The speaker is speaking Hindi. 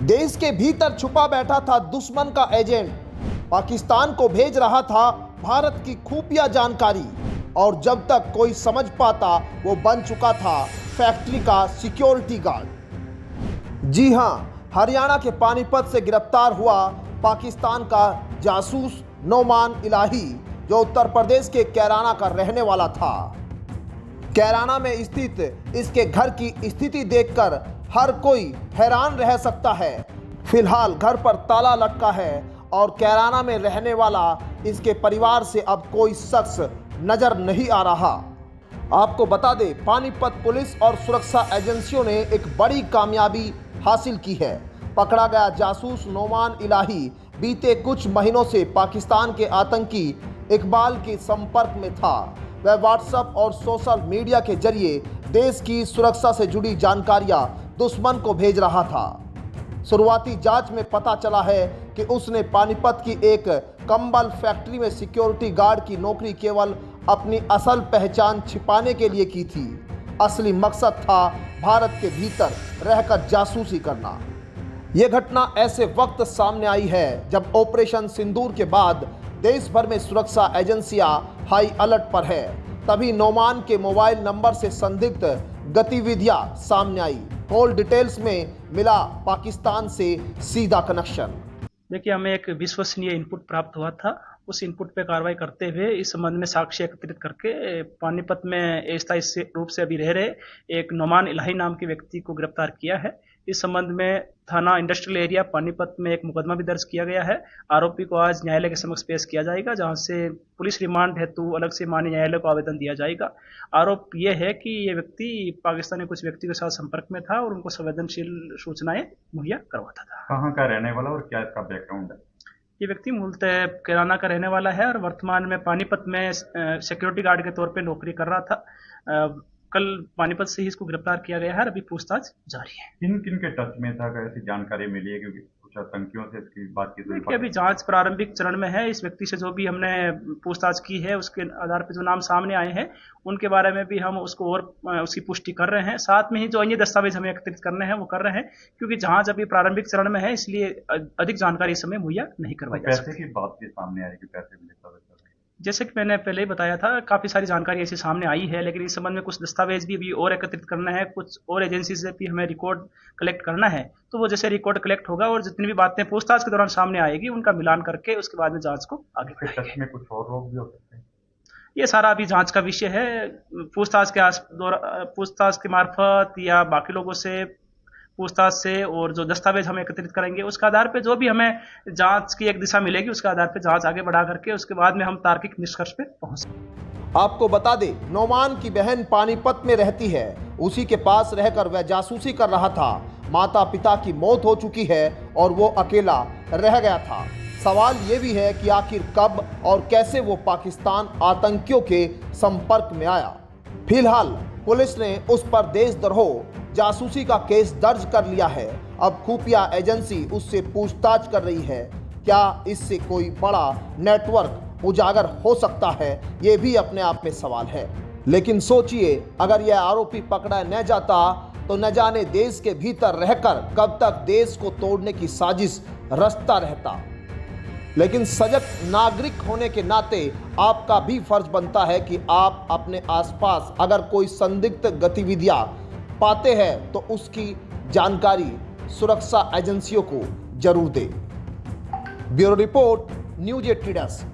देश के भीतर छुपा बैठा था दुश्मन का एजेंट, पाकिस्तान को भेज रहा था भारत की खुफिया जानकारी, और जब तक कोई समझ पाता वो बन चुका था फैक्ट्री का सिक्योरिटी गार्ड। जी हां, हरियाणा के पानीपत से गिरफ्तार हुआ पाकिस्तान का जासूस नोमान इलाही, जो उत्तर प्रदेश के कैराना का रहने वाला था। कैराना में स्थित इसके घर की स्थिति देखकर हर कोई हैरान रह सकता है। फिलहाल घर पर ताला लटका है और कैराना में रहने वाला इसके परिवार से अब कोई शख्स नजर नहीं आ रहा। आपको बता दें, पानीपत पुलिस और सुरक्षा एजेंसियों ने एक बड़ी कामयाबी हासिल की है। पकड़ा गया जासूस नोमान इलाही बीते कुछ महीनों से पाकिस्तान के आतंकी इकबाल के संपर्क में था। वह व्हाट्सएप और सोशल मीडिया के जरिए देश की सुरक्षा से जुड़ी जानकारियां दुश्मन को भेज रहा था। शुरुआती जांच में पता चला है कि उसने पानीपत की एक कंबल फैक्ट्री में सिक्योरिटी गार्ड की नौकरी केवल अपनी असल पहचान छिपाने के लिए की थी। असली मकसद था भारत के भीतर रहकर जासूसी करना। यह घटना ऐसे वक्त सामने आई है जब ऑपरेशन सिंदूर के बाद देश भर में सुरक्षा एजेंसियां हाई अलर्ट पर है। तभी नोमान के मोबाइल नंबर से संदिग्ध गतिविधियां सामने आई। कॉल डिटेल्स में मिला पाकिस्तान से सीधा कनेक्शन। देखिए, हमें एक विश्वसनीय इनपुट प्राप्त हुआ था। उस इनपुट पे कार्रवाई करते हुए इस संबंध में साक्ष्य एकत्रित करके पानीपत में अस्थायी रूप से अभी रह रहे एक नोमान इलाही नाम के व्यक्ति को गिरफ्तार किया है। इस संबंध में थाना इंडस्ट्रियल एरिया पानीपत में एक मुकदमा भी दर्ज किया गया है। आरोपी को आज न्यायालय के समक्ष पेश किया जाएगा, जहां से पुलिस रिमांड हेतु अलग से माननीय न्यायालय को आवेदन दिया जाएगा। आरोप यह है कि ये व्यक्ति पाकिस्तानी कुछ व्यक्तियों के साथ संपर्क में था और उनको संवेदनशील सूचनाएं मुहैया करवाता था। कहाँ का रहने वाला और क्या इसका बैकग्राउंड है? ये व्यक्ति मूलतः कैराना का रहने वाला है और वर्तमान में पानीपत में सिक्योरिटी गार्ड के तौर पे नौकरी कर रहा था। कल पानीपत से ही इसको गिरफ्तार किया गया है। अभी पूछताछ जारी है। किन किन के टच में था, ऐसी जानकारी मिली है? क्योंकि कुछ आतंकियों से इसकी बातचीत हुई। अभी जांच प्रारंभिक चरण में है। इस व्यक्ति से जो भी हमने पूछताछ की है उसके आधार पर जो नाम सामने आए हैं उनके बारे में भी हम उसको और उसकी पुष्टि कर रहे हैं। साथ में ही जो अन्य दस्तावेज हमें एकत्रित करने हैं वो कर रहे हैं, क्योंकि जांच अभी प्रारंभिक चरण में है, इसलिए अधिक जानकारी इस समय मुहैया नहीं करवाई जा सकती। पैसे की बात भी सामने आई कि पैसे मिले। जैसे कि मैंने पहले ही बताया था, काफी सारी जानकारी ऐसी सामने आई है, लेकिन इस संबंध में कुछ दस्तावेज भी अभी और एकत्रित करना है, कुछ और एजेंसी से भी हमें रिकॉर्ड कलेक्ट करना है। तो वो जैसे रिकॉर्ड कलेक्ट होगा और जितनी भी बातें पूछताछ के दौरान सामने आएगी उनका मिलान करके उसके बाद में जांच को आगे बढ़ाएंगे। टच में कुछ और लोग भी हो सकते हैं। ये सारा अभी जांच का विषय है। पूछताछ के मार्फत या बाकी लोगों से पूछताछ से और जो दस्तावेज हम एकत्रित करेंगे उसके आधार पे जो भी हमें जांच की एक दिशा मिलेगी उसके आधार पे जांच आगे बढ़ा करके उसके बाद में हम तार्किक निष्कर्ष पे पहुंचेंगे। आपको बता दें, नोमान की बहन पानीपत में रहती है। उसी के पास रहकर वह जासूसी कर रहा था। माता पिता की मौत हो चुकी है और वो अकेला रह गया था। सवाल ये भी है कि आखिर कब और कैसे वो पाकिस्तान आतंकियों के संपर्क में आया। फिलहाल पुलिस ने उस पर देशद्रोह जासूसी का केस दर्ज कर लिया है। अब खुफिया एजेंसी उससे पूछताछ कर रही है। क्या इससे कोई बड़ा नेटवर्क उजागर हो सकता है, ये भी अपने आप में सवाल है। लेकिन सोचिए, अगर यह आरोपी पकड़ा न जाता तो न जाने देश के भीतर रहकर कब तक देश को तोड़ने की साजिश रचता रहता। लेकिन सजग नागरिक होने के नाते आपका भी फर्ज बनता है कि आप अपने आसपास अगर कोई संदिग्ध गतिविधियां पाते हैं तो उसकी जानकारी सुरक्षा एजेंसियों को जरूर दें। Bureau report, news 8 desk.